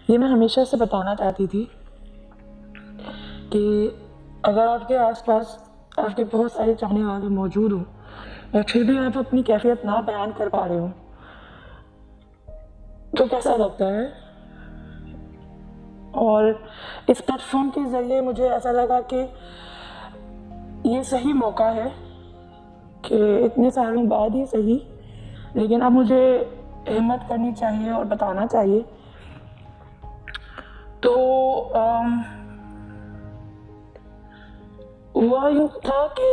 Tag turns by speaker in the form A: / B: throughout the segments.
A: ये मैं हमेशा से बताना चाहती थी कि अगर आपके आसपास आपके बहुत सारे चाहने वाले मौजूद हों और फिर भी आप अपनी कैफियत ना बयान कर पा रहे हो तो कैसा लगता है। और इस प्लेटफॉर्म के ज़रिए मुझे ऐसा लगा कि ये सही मौका है कि इतने सालों बाद ही सही, लेकिन अब मुझे हिम्मत करनी चाहिए और बताना चाहिए। तो हुआ यूँ था कि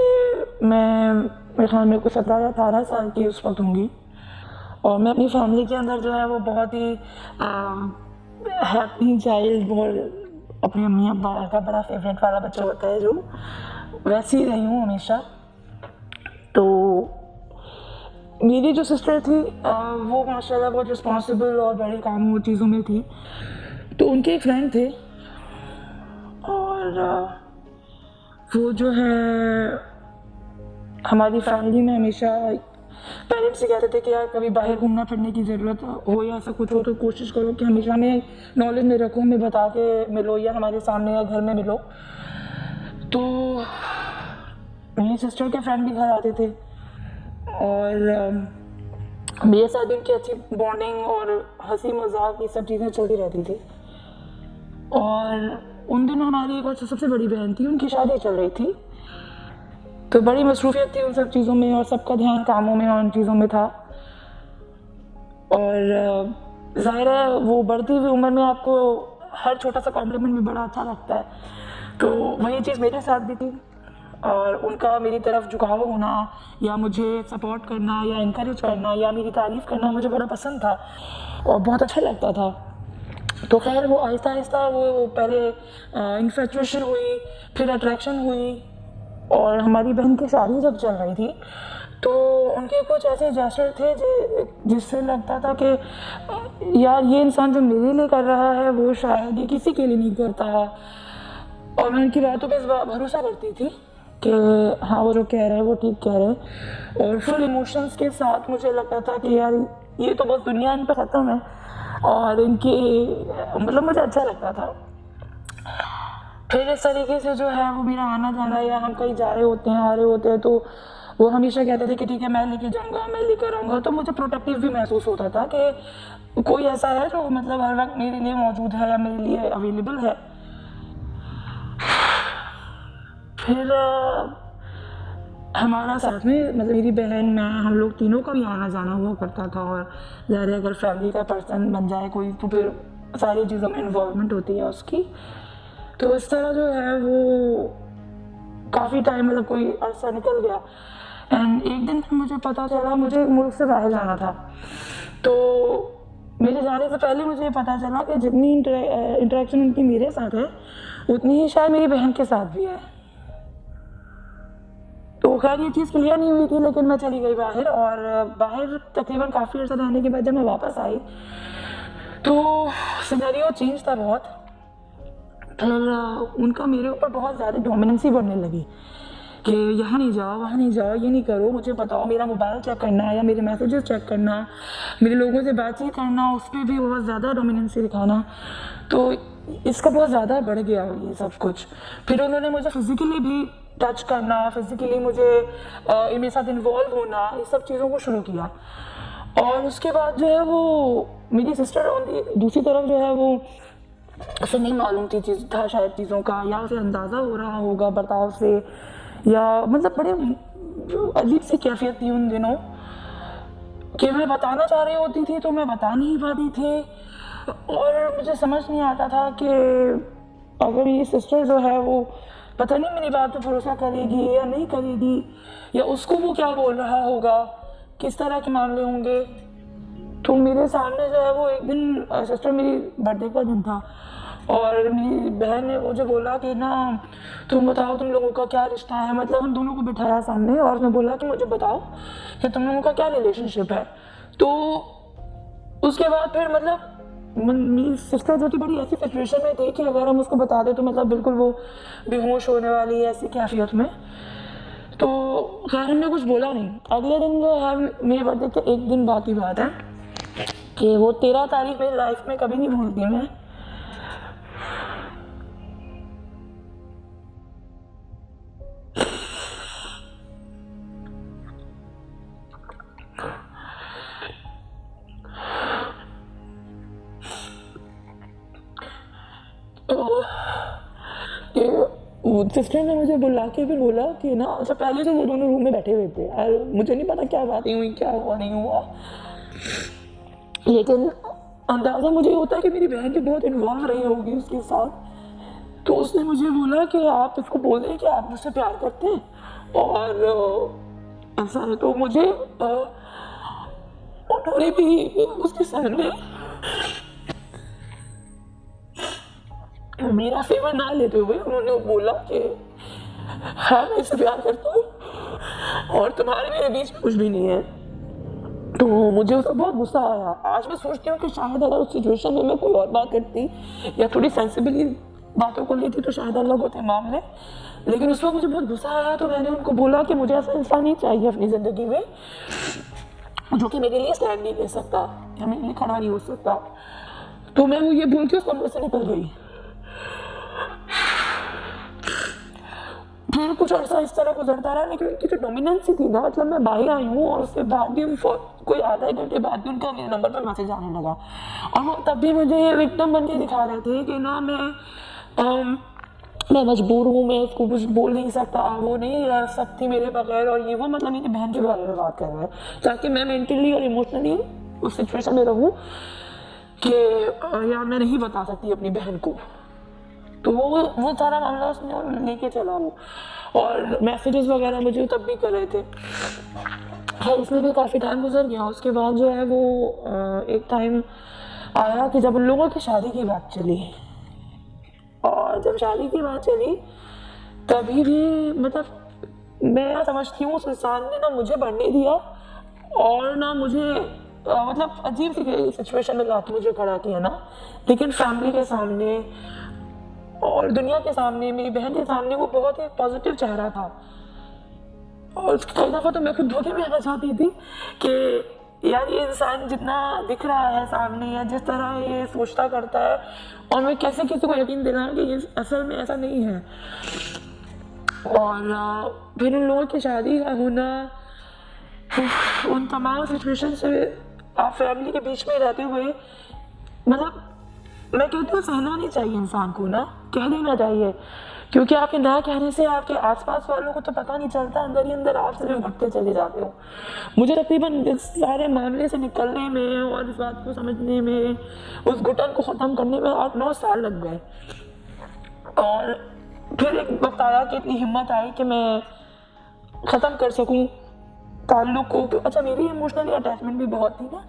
A: मेरे ख्याल में कुछ 17 या 18 साल की उस वक्त होंगी और मैं अपनी फैमिली के अंदर जो है वो बहुत ही हैप्पी चाइल्ड, बहुत अपनी अम्मी अब्बा का बड़ा फेवरेट वाला बच्चा होता है जो वैसी ही रही हूँ हमेशा। तो मेरी जो सिस्टर थी वो माशाल्लाह बहुत रिस्पॉन्सिबल और बड़े कामों चीज़ों में थी। तो उनके एक फ्रेंड थे और वो जो है हमारी फैमिली में हमेशा पेरेंट्स से कहते थे कि यार कभी बाहर घूमना फिरने की ज़रूरत हो या ऐसा कुछ हो तो कोशिश करो कि हमेशा हमें नॉलेज में रखो, हमें बता के मिलो या हमारे सामने या घर में मिलो। तो मेरी सिस्टर के फ्रेंड भी घर आते थे और मेरे साथ भी उनकी अच्छी बॉन्डिंग और हंसी मजाक ये सब चीज़ें चलती रहती थी। और उन दिनों हमारी एक और सबसे बड़ी बहन थी, उनकी शादी चल रही थी, तो बड़ी मसरूफियत थी उन सब चीज़ों में और सबका ध्यान कामों में और उन चीज़ों में था। और ज़ाहिर है वो बढ़ती हुई उम्र में आपको हर छोटा सा कॉम्प्लीमेंट भी बड़ा अच्छा लगता है, तो वही चीज़ मेरे साथ भी थी। और उनका मेरी तरफ झुकाव होना या मुझे सपोर्ट करना या इनकरेज करना या मेरी तारीफ़ करना मुझे बड़ा पसंद था और बहुत अच्छा लगता था। तो खैर वो आहिस्ता आहिस्ता वो पहले इन्फेचुएशन हुई, फिर अट्रैक्शन हुई और हमारी बहन की शादी जब चल रही थी तो उनके कुछ ऐसे जेस्चर थे जिससे लगता था कि यार ये इंसान जो मेरे लिए कर रहा है वो शायद ये किसी के लिए नहीं करता। और मैं उनकी बातों पे इस बात भरोसा करती थी कि हाँ वो जो कह रहे हैं वो ठीक कह रहे हैं, और फुल इमोशंस के साथ मुझे लगता था कि यार ये तो बस दुनिया इन पे ख़त्म है और इनकी मतलब मुझे अच्छा लगता था। फिर इस तरीके से जो है वो मेरा आना जाना या हम कहीं जा रहे होते हैं आ रहे होते हैं तो वो हमेशा कहते थे कि ठीक है मैं लेके जाऊँगा, मैं लेकर आऊँगा। तो मुझे प्रोटेक्टिव भी महसूस होता था कि कोई ऐसा है जो मतलब हर वक्त मेरे लिए मौजूद है या मेरे लिए अवेलेबल है। फिर हमारा साथ में मतलब मेरी बहन मैं हम लोग तीनों का भी आना जाना हुआ करता था। और ज़ाहिर है अगर फैमिली का पर्सन बन जाए कोई तो फिर सारी चीज़ों में इन्वॉल्वमेंट होती है उसकी। तो इस तरह जो है वो काफ़ी टाइम मतलब कोई अर्सा निकल गया एंड एक दिन मुझे पता चला मुझे मुल्क से बाहर जाना था। तो मेरे जाने से पहले मुझे पता चला कि जितनी इंटरेक्शन उनकी मेरे साथ है उतनी ही शायद मेरी बहन के साथ भी है। तो खैर ये चीज़ क्लियर नहीं हुई थी, लेकिन मैं चली गई बाहर और बाहर तकरीबन काफ़ी अर्सा रहने के बाद जब मैं वापस आई तो सिनेरियो चेंज था बहुत। फिर उनका मेरे ऊपर बहुत ज़्यादा डोमिनेंसी बढ़ने लगी कि यहाँ नहीं जाओ, वहाँ नहीं जाओ, ये नहीं करो, मुझे बताओ, मेरा मोबाइल चेक करना या मेरे मैसेजेस चेक करना, मेरे लोगों से बातचीत करना, उस पर भी बहुत ज़्यादा डोमिनेंसी दिखाना। तो इसका बहुत ज़्यादा बढ़ गया ये सब कुछ। फिर उन्होंने मुझे फिज़िकली भी टच करना, फिज़िकली मुझे मेरे साथ इन्वॉल्व होना, ये सब चीज़ों को शुरू किया। और उसके बाद जो है वो मेरी सिस्टर दूसरी तरफ जो है वो उसे नहीं मालूम थी चीज़ था शायद चीज़ों का, या उसे अंदाज़ा हो रहा होगा बर्ताव से, या मतलब बड़े अजीब सी कैफियत थी उन दिनों कि मैं बताना चाह रही होती थी तो मैं बता नहीं पाती थी। और मुझे समझ नहीं आता था कि अगर ये सिस्टर जो है वो पता नहीं मेरी बात पे भरोसा करेगी या नहीं करेगी, या उसको वो क्या बोल रहा होगा, किस तरह के मामले होंगे। तो मेरे सामने जो है वो एक दिन सिस्टर मेरी बर्थडे का दिन था और मेरी बहन ने मुझे बोला कि ना तुम बताओ तुम लोगों का क्या रिश्ता है। मतलब हम दोनों को बिठाया सामने और उसने बोला कि मुझे बताओ कि तुम लोगों का क्या रिलेशनशिप है। तो उसके बाद फिर मतलब मेरी सिस्टर जो थी बड़ी ऐसी सिचुएशन में थी कि अगर हम उसको बता दें तो मतलब बिल्कुल वो बेहोश होने वाली है ऐसी कैफियत में। तो खैर हमने कुछ बोला नहीं। अगले दिन जो है मेरे बर्थडे के एक दिन बाद की बात है कि वो 13 तारीख मेरी लाइफ में कभी नहीं भूलती मैं। तो सिस्टर ने मुझे बुला के फिर बोला कि ना, अच्छा पहले तो वो दोनों रूम में बैठे हुए थे और मुझे नहीं पता क्या बातें हुई, क्या हुआ नहीं हुआ, लेकिन अंदाज़ा मुझे होता है कि मेरी बहन भी बहुत इन्वॉल्व रही होगी उसके साथ। तो उसने मुझे बोला कि आप इसको बोल दें कि आप मुझसे प्यार करते हैं और ऐसा है। तो मुझे उन्होंने भी उसके सामने मेरा फेवर ना लेते हुए उन्होंने बोला कि हाँ मैं इससे प्यार करता हूँ और तुम्हारे मेरे बीच में कुछ भी नहीं है। तो मुझे उसका बहुत गुस्सा आया। आज मैं सोचती हूँ कि शायद अगर उस सिचुएशन में मैं कोई और बात करती या थोड़ी सेंसिबली बातों को लेती तो शायद अलग होते मामले, लेकिन उस वक्त मुझे बहुत गुस्सा आया। तो मैंने उनको बोला कि मुझे ऐसा इंसान नहीं चाहिए अपनी ज़िंदगी में जो कि मेरे लिए स्टैंड नहीं ले सकता या मेरे लिए खड़ा नहीं हो सकता। तो मैं वो ये बोल के उस कमरे से निकल गई। फिर कुछ अर्सा इस तरह गुजरता रहा, लेकिन उनकी जो डोमिनेंसी थी ना, मतलब मैं बाहर आई हूँ और उसके बाद भी कोई आधा एक घंटे बाद भी उनका मेरे नंबर पर मैसेज आने लगा और वो तब भी मुझे विक्टिम बन के दिखा रहे थे कि ना मैं मजबूर हूँ, मैं उसको कुछ बोल नहीं सकता, वो नहीं रह सकती मेरे बगैर और ये वो, मतलब मेरी बहन के बारे में बात कर रहे हैं ताकि मैं मेंटली और इमोशनली उस सिचुएशन में रहूँ कि यार मैं नहीं बता सकती अपनी बहन को। तो वो सारा मामला उसने लेके चला वो, और मैसेजेस वगैरह मुझे तब भी कर रहे थे। हाँ, उसमें भी काफ़ी टाइम गुजर गया। उसके बाद जो है वो एक टाइम आया कि जब उन लोगों की शादी की बात चली, और जब शादी की बात चली तभी भी मतलब मैं समझती हूँ उस इंसान ने ना मुझे बढ़ने दिया और ना मुझे मतलब अजीब सी सिचुएशन में लाके मुझे खड़ा किया ना, लेकिन फैमिली के सामने और दुनिया के सामने, मेरी बहन के सामने वो बहुत ही पॉजिटिव चेहरा था। और कई दफ़ा तो मैं खुद धोखे में आना चाहती थी कि यार ये इंसान जितना दिख रहा है सामने या जिस तरह ये सोचता करता है, और मैं कैसे किसी को यकीन दिलाऊं कि ये असल में ऐसा नहीं है। और फिर उन लोगों की शादी का होना, उन तमाम सिचुएशन से आप फैमिली के बीच में रहते हुए, मतलब मैं कहती हूँ सहना नहीं चाहिए इंसान को, ना कह देना चाहिए, क्योंकि आपके ना कहने से आपके आसपास वालों को तो पता नहीं चलता, अंदर ही अंदर आप सिर्फ घटते चले जाते हो। मुझे तकरीबन इस सारे मामले से निकलने में और इस बात को समझने में, उस घुटन को ख़त्म करने में 8-9 साल लग गए। और फिर एक वक्त आया कि इतनी हिम्मत आई कि मैं ख़त्म कर सकूँ ताल्लुक़ को। तो अच्छा, मेरी इमोशनली अटैचमेंट भी बहुत थी ना,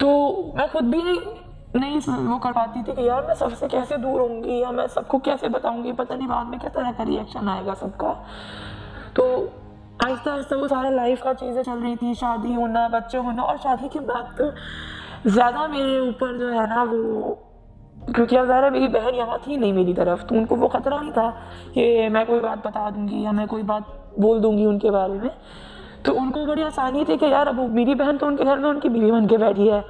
A: तो मैं खुद भी नहीं वो कर पाती थी कि यार मैं सबसे कैसे दूर होंगी या मैं सबको कैसे बताऊंगी, पता नहीं बाद में किस तरह का रिएक्शन आएगा सबका। तो आहिस्ता आहिस्ता वो सारा लाइफ का चीज़ें चल रही थी, शादी होना, बच्चे होना, और शादी के बाद तो ज़्यादा मेरे ऊपर जो है ना वो, क्योंकि अब ज़रा मेरी बहन यहाँ थी नहीं मेरी तरफ, तो उनको वो ख़तरा नहीं था कि मैं कोई बात बता दूँगी या मैं कोई बात बोल दूँगी उनके बारे में। तो उनको बड़ी आसानी थी कि यार अब मेरी बहन तो उनके घर में उनकी बीवी बन के बैठी है,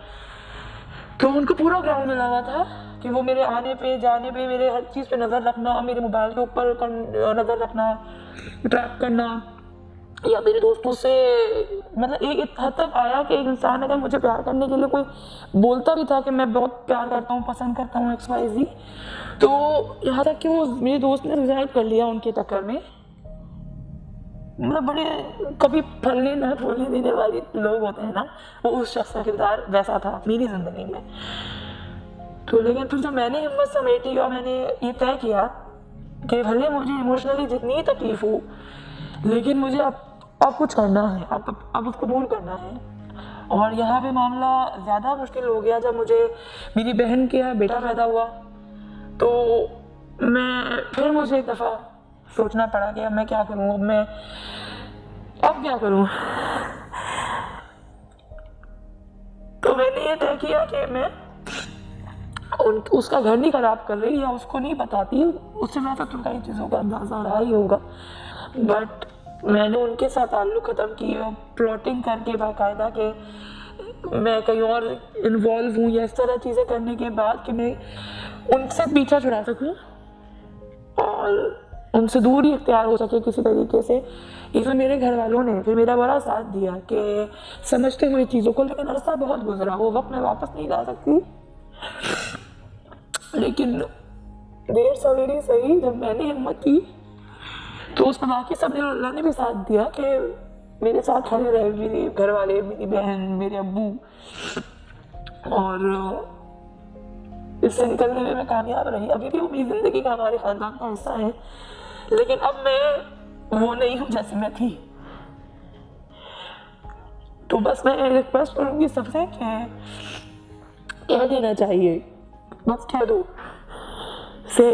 A: तो उनको पूरा ग्राउंड मिला हुआ था कि वो मेरे आने पे जाने पे, मेरे हर चीज़ पे नज़र रखना, मेरे मोबाइल के ऊपर नज़र रखना, ट्रैक करना, या मेरे दोस्तों से, मतलब एक हद तक आया कि एक इंसान अगर मुझे प्यार करने के लिए कोई बोलता भी था कि मैं बहुत प्यार करता हूँ, पसंद करता हूँ XYZ, तो यहाँ तक कि वो मेरे दोस्त ने सुसाइड कर लिया उनके चक्कर में। मतलब बड़े कभी फलने ना फूलने देने वाले लोग होते हैं ना, वो उस शख्स का किरदार वैसा था मेरी ज़िंदगी में। तो लेकिन फिर जब मैंने हिम्मत समेटी और मैंने ये तय किया कि भले मुझे इमोशनली जितनी तकलीफ हो, लेकिन मुझे अब कुछ करना है, अब उसको दूर करना है। और यहाँ पे मामला ज़्यादा मुश्किल हो गया जब मुझे मेरी बहन का बेटा पैदा हुआ। तो मुझे एक दफ़ा सोचना पड़ा कि अब मैं क्या करूँ, अब क्या करूँ। तो मैंने ये तय किया कि मैं उसका घर नहीं ख़राब कर रही या उसको नहीं बताती, उससे वैसा तो कई चीज़ों का अंदाज़ा रहा ही होगा, बट मैंने उनके साथ ताल्लुक़ ख़त्म किया, प्लॉटिंग करके बाकायदा कि मैं कहीं और इन्वॉल्व हूँ या इस तरह चीज़ें करने के बाद कि मैं उनसे पीछा छुड़ा सकूँ और उनसे दूर ही इख्तियार हो सके किसी तरीके से। इसमें मेरे घर वालों ने फिर मेरा बड़ा साथ दिया कि समझते हुए चीज़ों को, लेकिन अरसा बहुत गुजरा, वो वक्त मैं वापस नहीं ला सकती। लेकिन देर सवेरे सही जब मैंने हिम्मत की तो उसमें बाकी सब ने, अल्लाह ने भी साथ दिया कि मेरे साथ खड़े रहे, मेरे घर वाले, मेरी बहन, मेरे अब्बू, और इससे निकलने में मैं कामयाब रही। अभी भी वो मेरी ज़िंदगी का, हमारे ख़ानदान का हिस्सा है, लेकिन अब मैं वो नहीं हूँ जैसे मैं थी। तो बस मैं रिक्वेस्ट करूँगी सबसे कि कह देना चाहिए, बस कह दो, से